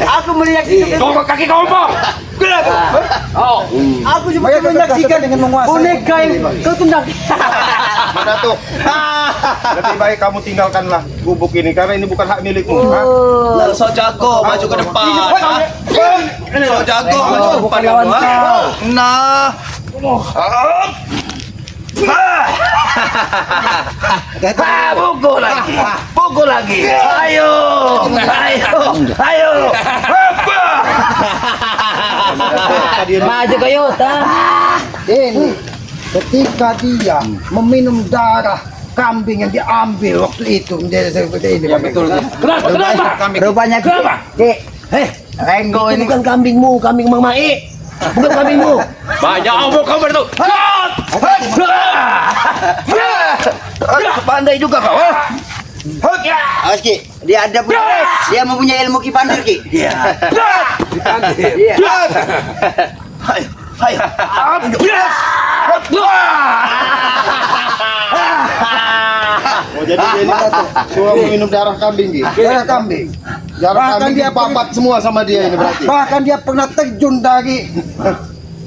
Aku menyaksikan. Tunggu kaki kau mau. Oh. Aku cuma menyaksikan dengan menguasai boneka yang kau tendang. Madatuk, lebih baik kamu tinggalkanlah gubuk ini karena ini bukan hak milikmu. Lalu so jago maju ke depan. So jago maju ke depan kamu. Nah. Pukul lagi. Ayo. Maju kayo, ta. Ini ketika dia meminum darah kambing yang diambil waktu itu menjadi seperti ini. Ya betul. Kenapa? Rupanya Kenapa? Renggo ini Bukan kambingmu, kambing Mang Mai. Bukan kambingmu. Banyak omong kamu itu. Pandai juga kau. Awas Ki, dia ada punya, dia mempunyai ilmu Ki Pandir Ki. Iya. Hai, hai. Oh, jadi dia ini suka minum darah kambing gitu. Darah kambing. Darah Bahkan kambing dia dipapat semua sama dia ini berarti. Bahkan dia pernah terjun dari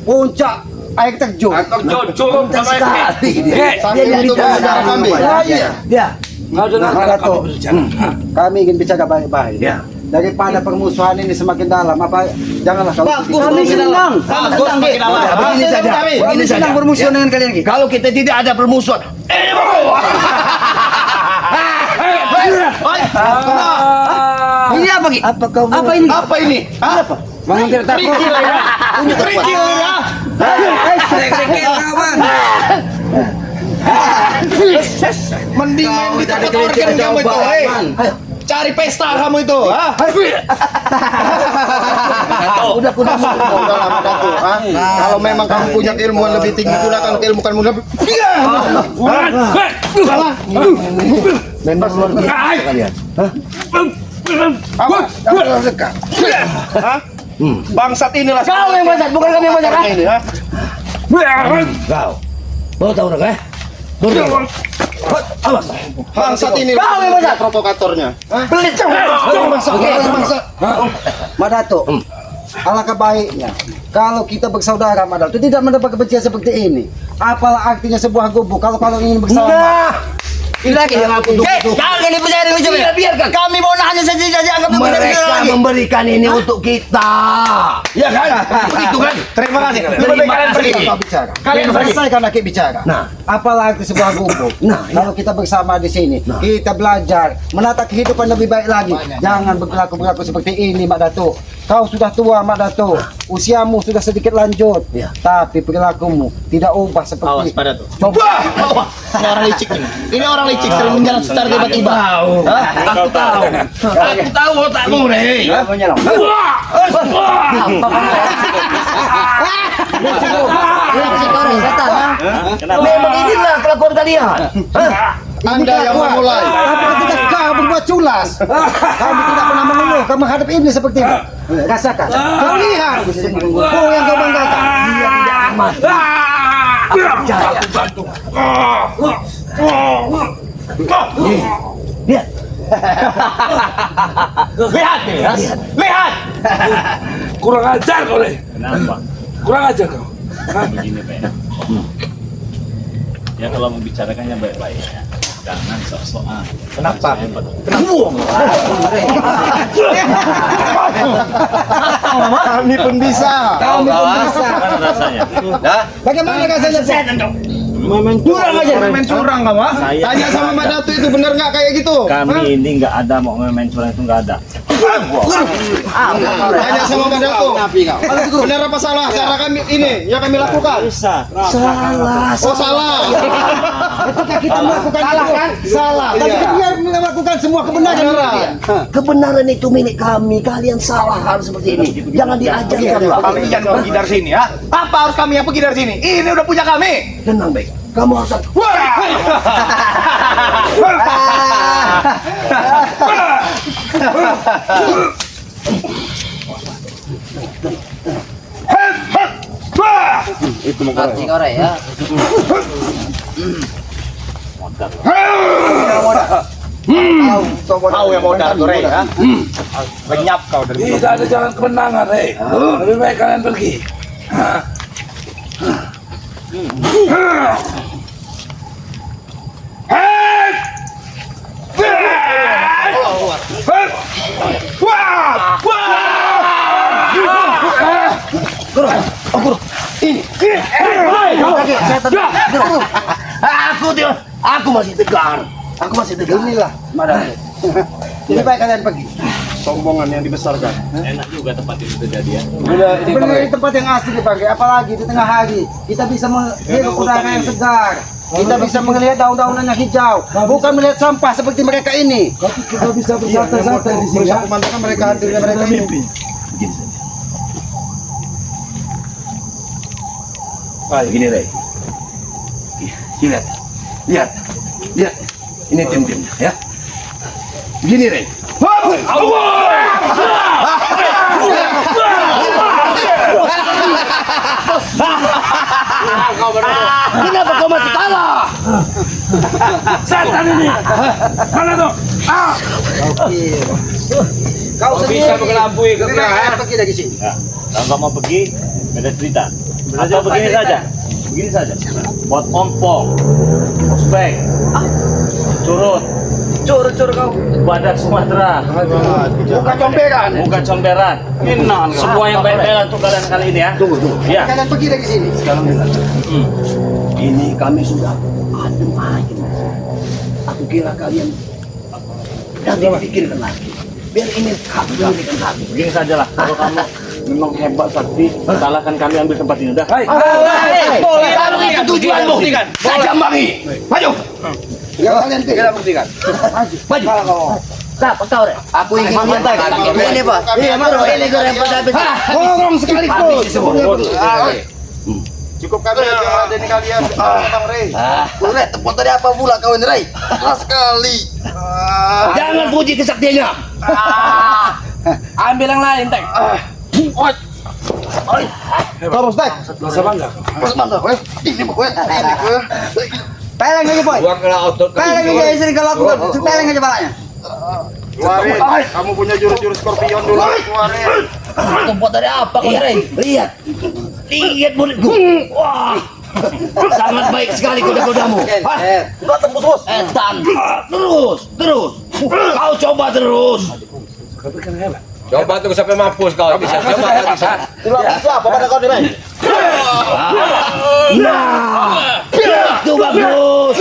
puncak air terjun. Cukup sama Sekali dia. Sampai Dia untuk minum darah kambing. Iya. Dia. Kau dengar Dato, kami ingin bicara baik-baik. Ya. Daripada permusuhan ini semakin dalam, apa janganlah kau. Kami senang. Begini saja. Begini saja. Senang bermusuhan dengan kalian Ki. Kalau kita tidak ada permusuhan, Ini apa Ki? Apa ini? Apa ini? Hah? Bangun tidak takut. Punya kerikil ya. Mendingan kita keluarkan kamu itu, hei. Cari pesta kamu itu, ha? udah Udahlah, Madatuk, ha? Kalau memang kamu punya ilmu yang lebih tinggi, gunakan ilmu kamu lebih. memang luar biasa kalian. Apa? Hah? Bangsat inilah Kau yang bangsat, bukan kami yang bangsat, ha? ini, ha? Kau tahu enggak? Awas. Bangsat ini Kau yang bangsat. provokatornya. Pelit. Bangsat. Madato, alangkah baiknya kalau kita bersaudara Madato tidak mendapat kebencian seperti ini. Apalah artinya sebuah gubuk kalau ingin bersama. Ini lagi yang aku tunggu. Jangan dipercaya dengan ujungnya. Biarkan. Kami mau hanya saja anggap Mereka memberikan ini untuk kita. Ya kan? Begitu kan? Terima kasih. Lebih baik kalian pergi. Kau bicara. Kalian pergi. Selesaikan lagi bicara. Nah. Apalah arti sebuah gubuk. Nah, Kalau kita bersama di sini, kita belajar menata kehidupan lebih baik lagi. Jangan berlaku seperti ini, Mak Datuk. Kau sudah tua, Mak Datuk. Usiamu sudah sedikit lanjut. Ya. Tapi perilakumu tidak ubah seperti. Awas pada tuh. Coba. Ini orang licik ini. Ini orang licik sering menjalan secara tiba-tiba. Aku tahu otakmu, Rey. Memang inilah kelakuan kalian. Anda yang memulai. Tapi ketika kau berbuat culas, kamu tidak pernah mengeluh. Kamu menghadap iblis seperti ini. Rasakan. Kau lihat. Oh, yang kau banggakan. Dia tidak akan mati. Aku bantu. Lihat. Lihat nih, ya. Lihat. Kurang ajar kau, Rey. Kenapa? Kurang ajar kau. Begini, Pak. Ya kalau membicarakannya baik-baik ya. Jangan sok-sokan. Kenapa? Kami pun bisa. Kami pun bisa. Gimana rasanya? Bagaimana rasanya? Curang aja. Main curang kamu, ha? Saya- Tanya sama Mbak Datu itu benar nggak kayak gitu? Kami ini nggak ada mau main curang itu nggak ada. Tanya sama Mbak Datu. Benar apa salah cara kami ini yang kami lakukan? Bisa. Salah. Oh salah. Ketika kita melakukan salah kan? Salah. Tapi Iya. dia melakukan semua kebenaran. Kebenaran. Kebenaran itu milik kami. Kalian salah hal seperti ini. Jangan diajarkan lah. Kalian pergi dari sini, ha? Apa harus kami yang pergi dari sini? Ini udah punya kami. Tenang baik. Kamu harus. Mati korek ya. Kau yang modal tuh, Rey, ha? Lenyap kau dari Tidak ada jalan kemenangan, Rey. Lebih baik kalian pergi. Aku masih tegar. Aku masih tegar. Inilah Madato. Lebih baik kalian pergi. sombongan yang dibesarkan. Enak juga tempat ini terjadi ya. Sebenarnya ini tempat yang asli dipakai, apalagi di tengah hari kita bisa menghirup udara yang segar. Kita bisa melihat daun-daunan yang hijau, bukan melihat sampah seperti mereka ini. Kita bisa bersantai-santai di sini. Merusak pemandangan mereka, hadirnya mereka ini. Begini saja. Baik, gini Rey. Lihat, lihat, lihat. Ini tim-timnya ya. Begini Rey. Kenapa kau masih kalah? Setan ini. Mana tuh? Kau sendiri bisa mengelabui ke lebih baik kalian pergi dari sini. Ya, kalau nggak mau pergi, beda cerita. Atau begini saja, begini saja. Buat ompong, ospek, curut, Kau. badak Sumatera, Bukan comberan. muka comberan. Semua yang baik-baik untuk kalian kali ini ya. Tunggu. Ya. Kalian pergi dari sini. Sekarang dengar. Ini kami sudah adem ayem. Aku kira kalian nanti pikirkan lagi. Biar ini hak diberikan hak. Begini saja lah. Kalau kamu memang hebat sakti, salahkan kami ambil tempat ini. Udah. Hai. Boleh. Kalau itu tujuan buktikan. Saja Mangi. Maju. Ya kalian pergi. buktikan. Maju. Siapa kau, Rek? Aku ingin minta ini, Pak. Iya, Maro. Ini goreng pada habis. Ngomong sekaligus. Cukup kami aja ada di kalian. Bang Rey. Boleh, tempat tadi apa pula kau ini, Rey? Keras sekali. Jangan puji kesaktiannya. Ambil yang lain, Teng. Kau bos Tek. Masa bangga. Mas Bangga, ini gue. Peleng aja boy. Buang kena otot. Peleng aja istri kalau aku peleng aja balanya. Keluarin. Kamu punya jurus-jurus Scorpion dulu. Keluarin. Tempat dari apa kau, Rey? Lihat. Lihat muridku. Wah. Sangat baik sekali kuda-kudamu. Udah tembus bos. Etan. Terus. Kau coba terus. Coba tunggu sampai mampus kau bisa. Coba bisa. Apa pada kau nih? Nah. Itu bagus.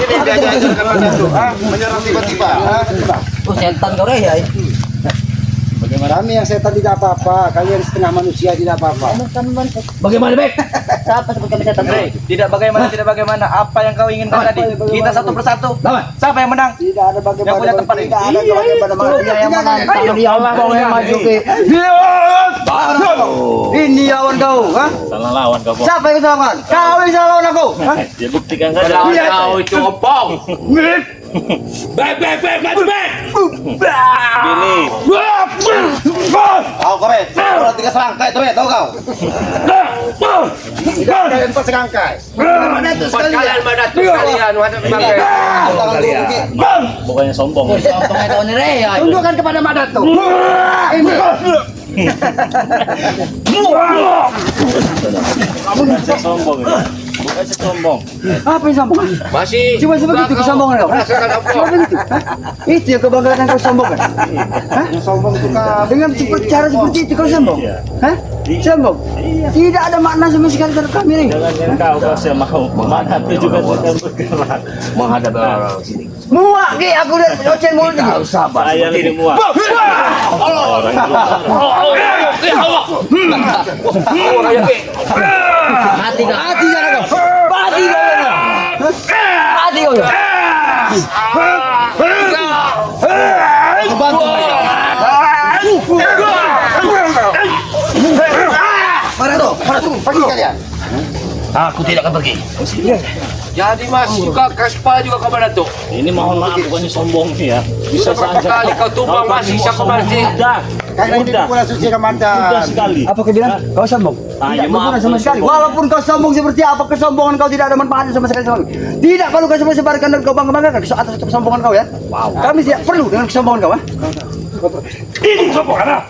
Ini dia ajarkan Madato. Menyerang tiba-tiba. Oh, setan kau, Rey, ya. Kami yang setan tidak apa-apa, kalian setengah manusia tidak apa-apa. Bagaimana, Bek? Siapa sebut kami setan, Rey? Tidak bagaimana, apa yang kau inginkan tadi? Kita satu persatu. Lawan. Siapa yang menang? Tidak ada bagaimana. Yang punya tempat ini. Tidak ada bagaimana. Dia yang menantang, dia yang maju ke. Ini lawan kau, ha? Salah lawan kau. Siapa yang bisa lawan? Kau yang bisa lawan aku. Ha? Ya buktikan saja. Kau itu opong. Baik, maju baik. Ini. Kau keren. Kalau tiga serangkai tuh tahu kau. Tidak ada yang empat serangkai. Madato sekalian. Madato sekalian. Bukannya sombong. Sombong itu nih, Rey. Tundukkan kepada Madato. Kamu bisa sombong ya. Bukan sombong. Apa yang sombong? Masih. Cuma sebegitu kesombongan kau. Cuma begitu. Itu yang kebanggaan yang kau sombongkan. Hah? Sombong itu kau. Dengan cara seperti itu kau sombong? Hah? Sombong? Tidak ada makna sama sekali terhadap kami ini. Jangan kau kasih mau menghadapi juga tidak bergerak. Menghadap orang sini. Muak ke aku lihat ocen mulut ini. Harus sabar. Saya lebih muak. Orang Mati kau. Mati jangan kau. Mati kau. Mati kau. Bantu mereka. Mana tuh? Pergi kalian. Aku tidak akan pergi. Jadi masih juga kaspa juga kau Datuk. Ini mohon maaf bukannya sombong nih ya. Bisa Berapa saja. kali kau tumbang masih bisa kau mancing. Udah. Karena ini Udah. bulan suci Udah Ramadan. sekali. Apa kau bilang? Kau sombong? Ah, Tidak ya, maaf, berguna sama kau sekali. sombong. Walaupun kau sombong seperti apa, kesombongan kau tidak ada manfaatnya sama sekali. Tidak perlu kau sebarkan dan kau bangga-banggakan atas kesombongan kau ya. Wow. Kami tidak perlu dengan kesombongan kau. Ini sombong anak.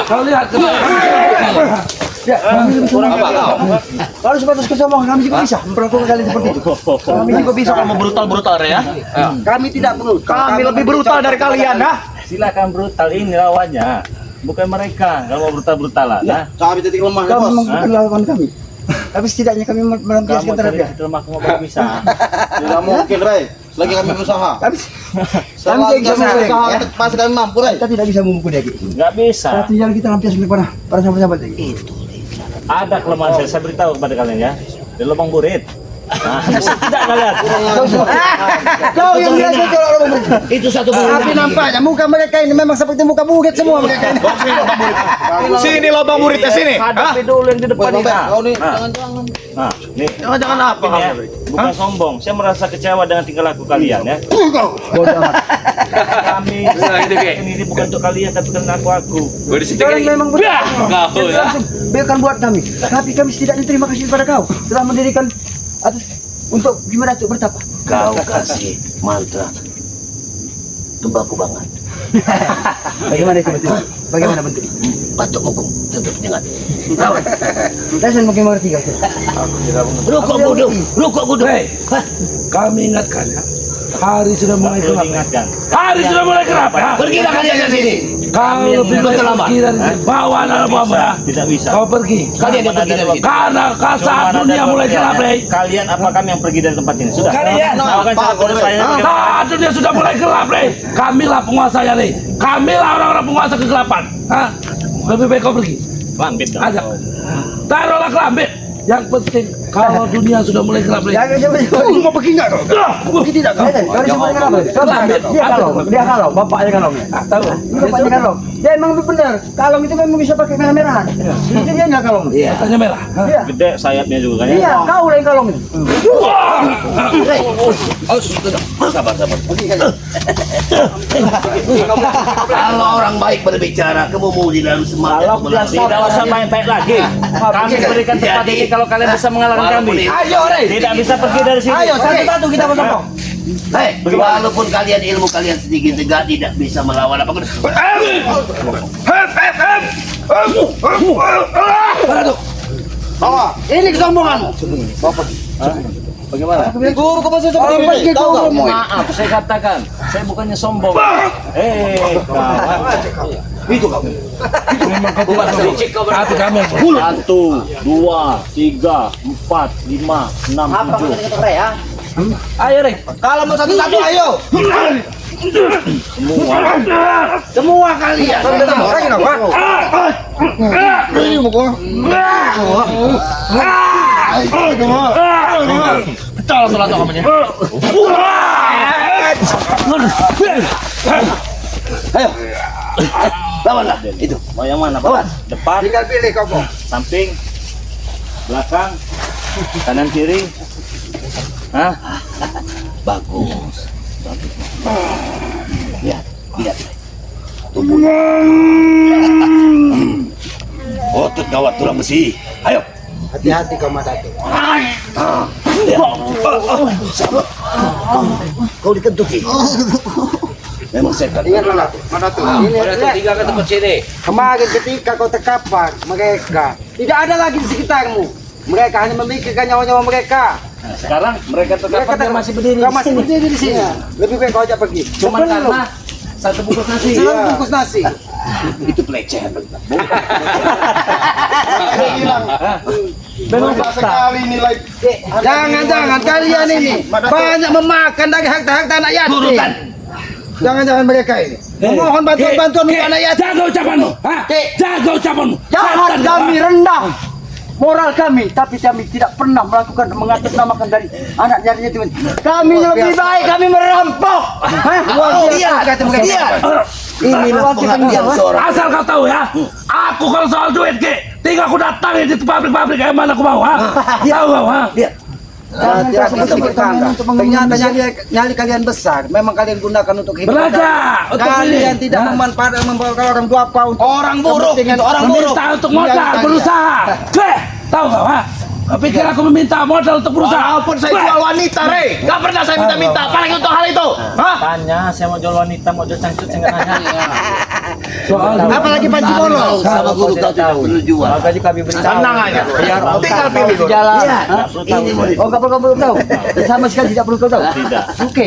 Kau lihat Ya, kalau sebatas kesombongan kami juga bisa memperlakukan kalian seperti itu. Kami juga bisa. Kalau mau brutal ya. Kami tidak perlu. Kami lebih brutal dari kalian, dah. Silakan brutal ini lawannya. Bukan mereka. Kalau mau brutal-brutalan, nah. Kami titik lemah Kau memperlakukan kami. Tapi setidaknya kami melampiaskan Kamu terhadap cari lemah kamu baru bisa. Tidak mungkin, Ray. Lagi kami berusaha. kami Selagi tidak bisa kami memukul berusaha, ya. pasti kami mampu, Ray. Kita tidak bisa memukul dia. Nggak bisa. Satu yang kita lampiaskan kepada para sahabat-sahabat lagi. Ada kelemahan saya beritahu kepada kalian ya. Di lubang burit. Nah, tidak kalian. Kau yang biasa kalau orang Itu satu Tapi nampaknya muka mereka ini memang seperti muka bukit semua mereka ini. Sini lobang muridnya sini. Hadapi dulu yang di depan ini. Kau nih, Nah. jangan-jangan. Nah, nih. Jangan apa Ini ya, bukan sombong. Saya merasa kecewa dengan tingkah laku kalian ya. Kami ini bukan untuk kalian tapi karena aku. Kalian memang benar. Biarkan buat kami. Tapi kami setidaknya terima kasih kepada kau telah mendirikan atas untuk gimana tuh bertapa. Kau kasih mantra tembakau banget. Bagaimana itu bentuknya? Bagaimana bentuknya? Batuk mukung tutup dengan Saya mungkin mengerti kau. rokok bodoh, rokok bodoh. Hei, kami ingatkan ya. Hari sudah mulai Perlu gelap. diingatkan. Hari sudah mulai gelap ya. Pergilah kalian dari sini. Kau lebih baik terlambat. pergi dari sini. Bawa anak buahmu ya. Tidak bisa. Kau pergi. Kalian yang pergi dari sini. Karena Cuma saat ada dunia dua mulai pilihan, gelap, ya. Rey. Kalian apa kami yang pergi dari tempat ini? Sudah. Kalian. Tahu kan cara penyelesaiannya bagaimana? Saat dunia sudah mulai gelap, Rey. Kamilah penguasanya, Rey. Kamilah orang-orang penguasa kegelapan. Hah? Lebih baik kau pergi. Lambit dong. Ajak. Taruhlah kelambit. Yang penting kalau dunia sudah mulai gelap, Rey. Jangan coba. Mau pergi nggak kau? Pergi tidak kau? Kau disebut dengan apa? Dia kalau, bapaknya kalau. Tahu. Bapaknya kalau. Dia emang lebih benar. Kalong itu memang bisa pakai kamera. Itu dia nggak kalong. Iya. Tanya merah. Hah? Iya. Gede sayapnya juga kan ya. Iya, kau lah yang kalong itu. Oh, sudah. Sabar, sabar. Kalau orang baik berbicara, kemudian dalam semangat. Kalau tidak usah main-main lagi. Kami berikan tempat ini kalau kalian bisa mengalahkan kami. Ayo, Rey. Tidak bisa pergi dari sini. Ayo, satu-satu kita bersama. Hei, walaupun kalian ilmu kalian sedikit juga tidak bisa melawan apa pun. Ini kesombonganmu. Bagaimana? Guru kau masih seperti Orang pergi ini. Tahu guru. nggak? Maaf, saya katakan, saya bukannya sombong. Kawan. Itu kamu. Bukan sedikit kau Hati kami yang 1, 2, 3, 4, 5, 6, 7. Ayo, Rey. Kalau mau satu-satu, ayo. Semua kalian. Lagi nggak, Pak? Ini mau kau. Betul salah kamu nya. Ayo. Lawanlah itu. Mau yang mana, Pak? Depan, Tinggal pilih kau, Bang. samping, belakang, kanan kiri. Hah? Bagus. Lihat, lihat. Tubuhnya. Otot gawat tulang besi. Ayo. Hati-hati kau mata itu. Lihat. Sabar. Kau dikentuki. Memang setan. Ingatlah, mana tuh? Ini Tiga ke tempat sini. kemarin ketika kau terkapar mereka tidak ada lagi di sekitarmu. Mereka hanya memikirkan nyawa-nyawa mereka. Sekarang mereka terdapat dia masih berdiri Kau di masih sini. berdiri di sini. Lebih baik kau ajak pergi. Cuma karena satu bungkus nasi. Satu bungkus nasi. Itu pelecehan. Memang Banyak fakta. sekali nilai. Jangan kalian ini banyak memakan dari harta-harta anak yatim. Turutan. Jangan-jangan mereka ini memohon bantuan-bantuan untuk anak yatim. Jaga ucapanmu, ha? Kek. Jaga ucapanmu. Jahat Setan, kami, rendah moral kami, tapi kami tidak pernah melakukan mengatasnamakan dari anak yatim. Kami lebih baik kami merampok. Inilah Pengabdian seorang. Asal kau tahu ya, aku kalau soal duit tinggal aku datangin di pabrik-pabrik kayak mana aku mau, ha? Tahu kau, ha? Lihat. Ternyata nyali kalian besar. Memang kalian gunakan untuk hidup. Belajar untuk Kalian ini, tidak ha? memanfaatkan membawa orang tua apa untuk Orang buruk, kepentingan itu orang buruk. Meminta untuk modal, berusaha. Tahu kau, ha? Kau pikir aku meminta modal untuk berusaha? Walaupun saya jual wanita, Rey. Gak pernah saya minta-minta, apalagi untuk hal itu. Hah? Tanya, saya mau jual wanita, mau jual cangcut, saya nggak nanya. Soal duit. apalagi panci bolong. Sama guru kau tidak perlu jual. Makanya kami beritahu. Tenang aja. Biar Tinggal pilih. jalan. Iya. Ini murid. Oh, nggak perlu tahu. Sama sekali tidak perlu kau tahu. Tidak. Oke.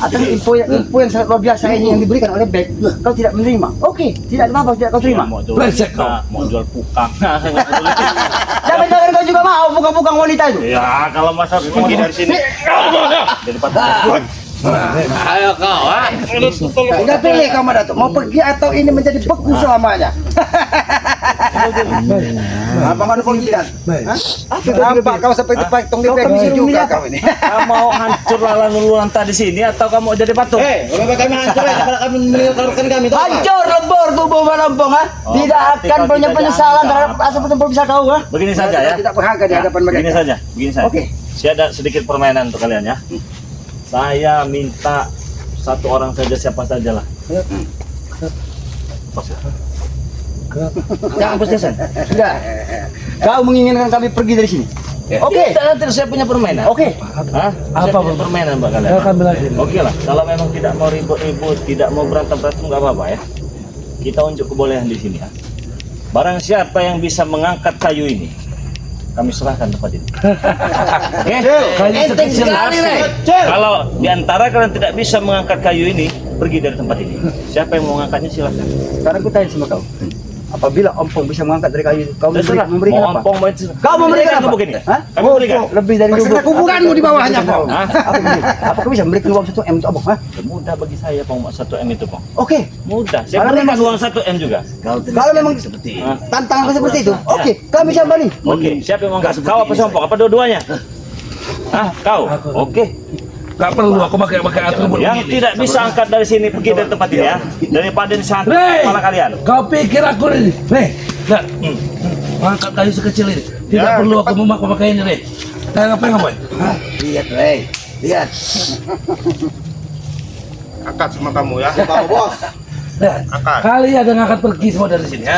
Atau info yang sangat luar biasa ini yang diberikan oleh Beck, kau tidak menerima. Oke, tidak apa-apa, tidak kau terima. Mau jual Brengsek kau. wanita, mau jual pukang. Nah, saya nggak peduli. Jangan-jangan kau juga mau bukan wanita itu. Ya, kalau masa Pergi dari sini. daripada Ayo kau, ha? Tinggal pilih kamu Datuk, mau pergi atau ini menjadi beku selamanya. Apa mana penggilan? Nampak kau seperti patung di Beck juga kau ini. kamu mau hancur lalan lanta di sini atau kamu mau jadi patung? Lebih baik kami hancur ya, daripada kami meninggalkan kami. tahu nggak? Hancur lebur tubuh Malampong, ha? Tidak berarti akan kau punya tidak penyesalan dianggap, terhadap asal betul bisa kau, ha? Begini saja ya. Tidak berharga di hadapan mereka. Begini saja, begini saja. Oke. Saya ada sedikit permainan untuk kalian ya. Saya minta satu orang saja, siapa saja lah. Jangan bersesan. Sudah. Kau menginginkan kami pergi dari sini. Oke, nanti saya punya permainan. Oke. Hah? Saya punya permainan mbak kalian. Kau bilang ini. Oke lah, kalau memang tidak mau ribut-ribut, tidak mau berantem-berantem nggak apa-apa ya. Kita unjuk kebolehan di sini ya. Barang siapa yang bisa mengangkat kayu ini, kami serahkan tempat ini. Oke? Enteng sekali, Rey. Kalau di antara kalian tidak bisa mengangkat kayu ini, pergi dari tempat ini. Siapa yang mau mengangkatnya silahkan. Sekarang aku tanya sama kau. Apabila Ompong bisa mengangkat dari kayu, kau Terserah, memberikan mau apa? ompong, mau Kau memberikan apa? gubuk ini? Hah? Kami berikan. Lebih dari Beserta kuburanmu di bawahnya, Pong. Hah? Apa kau bisa memberikan uang 1 M untuk Ompong? Hah? Mudah bagi saya Pong, 1 M itu Pong. Oke. Mudah. Saya Kalau berikan memang- uang 1 M juga. Kalau memang seperti Hah? tantangan kau seperti itu, oke, kami siap balik. Oke, siapa yang mau angkat? Kau apa sompong? Apa dua-duanya? Hah? Kau? Oke. Gak perlu aku pakai atribut Yang begini. tidak bisa angkat dari sini pergi dari tempat ini ya. Daripada di sana Rey, kepala kalian. kau pikir aku ini? Rey, lihat. Angkat kayu sekecil ini. Tidak Ya, perlu aku memakai ini, Rey. Kayak apa yang boy? Lihat, Rey. Lihat. Angkat sama kamu ya. Bawa bos. Lihat. Angkat. Kalian yang akan pergi semua dari sini ya.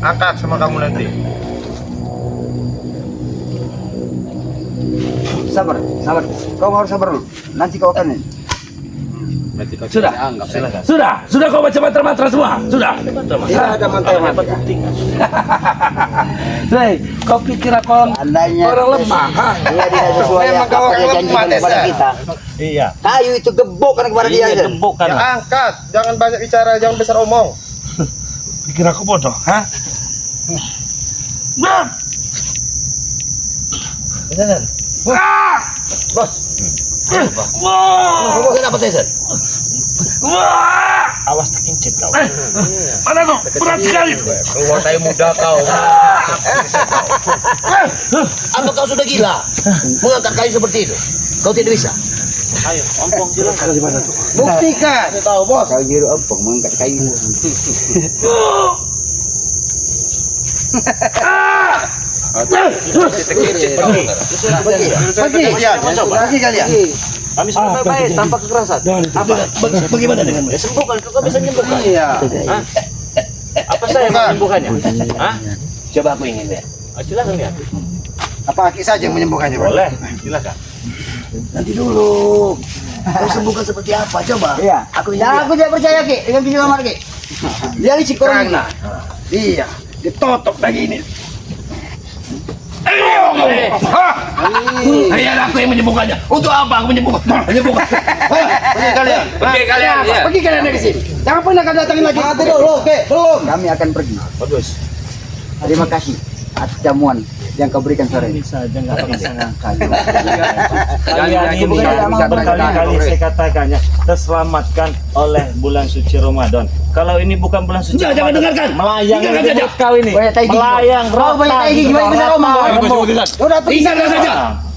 Angkat sama kamu nanti. Sabar, sabar. Kau harus sabar dulu. Nanti kau akan ini. Sudah. Sudah kau baca mantra-mantra semua? Sudah. Tidak ada mantra-mantra. Rey, kau pikir aku orang lemah? Ha? Dia tidak sesuai Memang apa kau yang lemah, janjikan kepada Desa. kita. Iya. Kayu itu gebokkan kepada dia. Iya, aja. gembok kan. Ya angkat. Jangan banyak bicara, jangan besar omong. Pikir aku bodoh, ha? Nah. Ah! Bos. Wah! Kamu kenapa, Tyson? Wah! Awas tak kincit kau. Mana kau? Berat sekali. Keluar dari muda kau. Apa kau sudah gila? Mengangkat kayu seperti itu? Kau tidak bisa. Ayo, ompong silakan. Buktikan. Saya tahu, bos. Kau jiru Ompong mengangkat kayu. Pergi kalian. Kami semua baik tanpa kekerasan. Bagaimana dengan Ya sembuhkan, kau bisa menyembuhkan. Iya. Hah? Apa saya yang menyembuhkannya? Hah? Coba aku ingin lihat. Silakan lihat. Apa Aki saja yang menyembuhkannya? Bro? Boleh, silakan. Nanti dulu. Kau sembuhkan seperti apa? Coba. Iya. Aku ingin Ya, lihat. aku tidak percaya Ki dengan video lamar Ki. Dia licik orang ini. Iya. Ditotok begini. Ayah aku yang menyembuhkannya. Untuk apa aku menyembuhkan? Pergi kalian. Pergi kalian. Ya. Pergi kalian dari sini. Jangan pernah kalian datangin lagi. Mati dulu, oke, belum. Kami akan pergi. Bagus. Terima kasih atas jamuan yang kau berikan sore ini. Ini saja nggak bisa ngangkat. Jangan Kalian lagi ini bukan ya, bisa berkali-kali saya katakan ya, terselamatkan oleh bulan suci Ramadan. Kalau ini bukan bulan suci Jangan Ramadan, dengarkan. melayang Dengarkan di saja. mulut kau ini. Banyak taigi. Melayang Kau banyak rotan. taigi, gimana bisa kau ngomong? Udah Tinggalkan saja.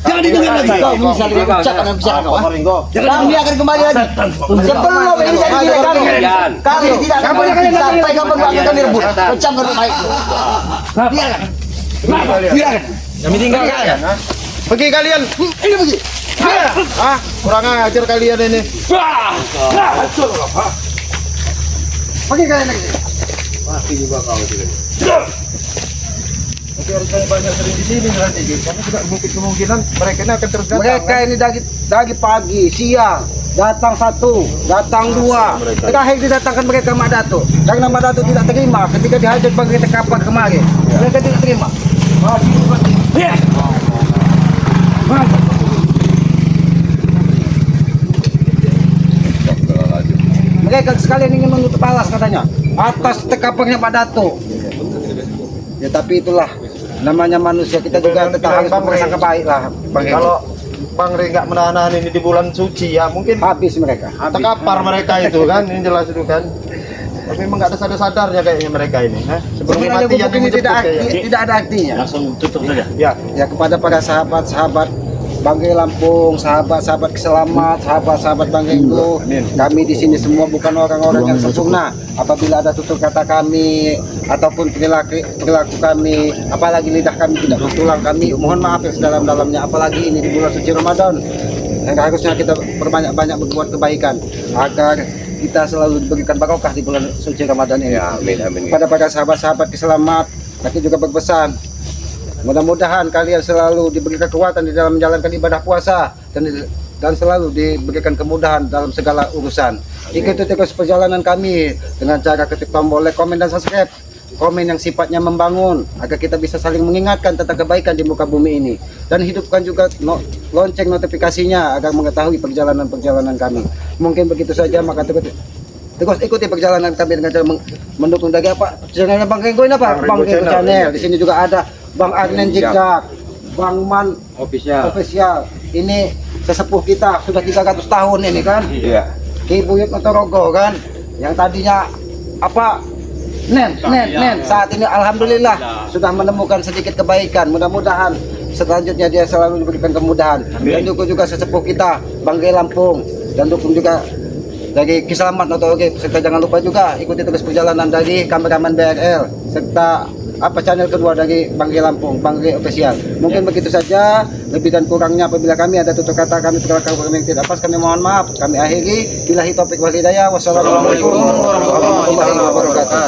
Jangan didengar lagi. Kau bisa diucap karena bicara kau. Ringo. Kami akan kembali lagi. Setan. Sebelum ini jadi gila kami. Jangan. Kami tidak akan berhenti sampai kapan kami akan direbut. Pecah baru baik. Biarkan. Biarkan. Kami tinggalkan. Pergi kalian. Ini pergi. Ah, kurang ajar kalian ini. Pergi kalian lagi. Tapi harus banyak sering di sini nanti. Karena juga mungkin kemungkinan mereka ini akan terus datang. Mereka ini dari pagi, siang, datang satu, datang dua. Terakhir didatangkan mereka Mak Dato. Karena Mak Dato tidak terima ketika dihajar bagi kapal kemarin. Mereka tidak terima. Ya. Mereka sekalian ingin menutup balas katanya atas tekapannya Pak Dato. Ya tapi itulah namanya manusia, kita juga tetap harus bersangka baik lah. Kalau Bang Rey nggak menahan ini di bulan suci ya mungkin Habis mereka. terkapar mereka itu kan, ini jelas itu kan. Tapi memang nggak ada sadar-sadarnya kayaknya mereka ini. Sebelum Sebenarnya mati yang gubuk ini menjemput tidak ada artinya. Langsung tutup saja. Ya, Ya kepada para sahabat-sahabat Banggai Lampung, sahabat-sahabat Keselamat, sahabat-sahabat Banggaiku, kami di sini semua bukan orang-orang yang sempurna. Apabila ada tutur kata kami ataupun perilaku kami, apalagi lidah kami tidak bertulang, kami mohon maaf yang sedalam-dalamnya. Apalagi ini di bulan suci Ramadan, yang harusnya kita berbanyak-banyak berbuat kebaikan agar kita selalu diberikan barokah di bulan suci Ramadan ini. Ya, amin, amin. Kepada para sahabat-sahabat Keselamat, kami juga berpesan, mudah-mudahan kalian selalu diberikan kekuatan di dalam menjalankan ibadah puasa dan selalu diberikan kemudahan dalam segala urusan. Ikuti terus perjalanan kami dengan cara ketik tombol like, komen dan subscribe. Komen yang sifatnya membangun agar kita bisa saling mengingatkan tentang kebaikan di muka bumi ini, dan hidupkan juga lonceng notifikasinya agar mengetahui perjalanan-perjalanan kami. Mungkin begitu saja, maka terus ikuti perjalanan kami dengan cara mendukung dari apa channelnya Bang Renggo ini apa? Bang Renggo channel. Di sini juga ada Bang Arnen Jigdak, Bang Man Official. Ini sesepuh kita sudah 300 tahun ini kan. Iya. Ki Buyut Motorogo kan, yang tadinya apa? Nen. Saat ini alhamdulillah sudah menemukan sedikit kebaikan. Mudah-mudahan selanjutnya dia selalu diberikan kemudahan. Dan juga sesepuh kita Banggai Lampung, dan dukung juga dari Keselamat atau oke, serta jangan lupa juga ikuti terus perjalanan dari kameraman BRL serta channel kedua dari Banggai Lampung, Banggai Official. Mungkin begitu saja, lebih dan kurangnya apabila kami ada tutur kata kami yang tidak pas, kami mohon maaf. Kami akhiri, billahi taufik wal hidayah. Wassalamualaikum warahmatullahi wabarakatuh.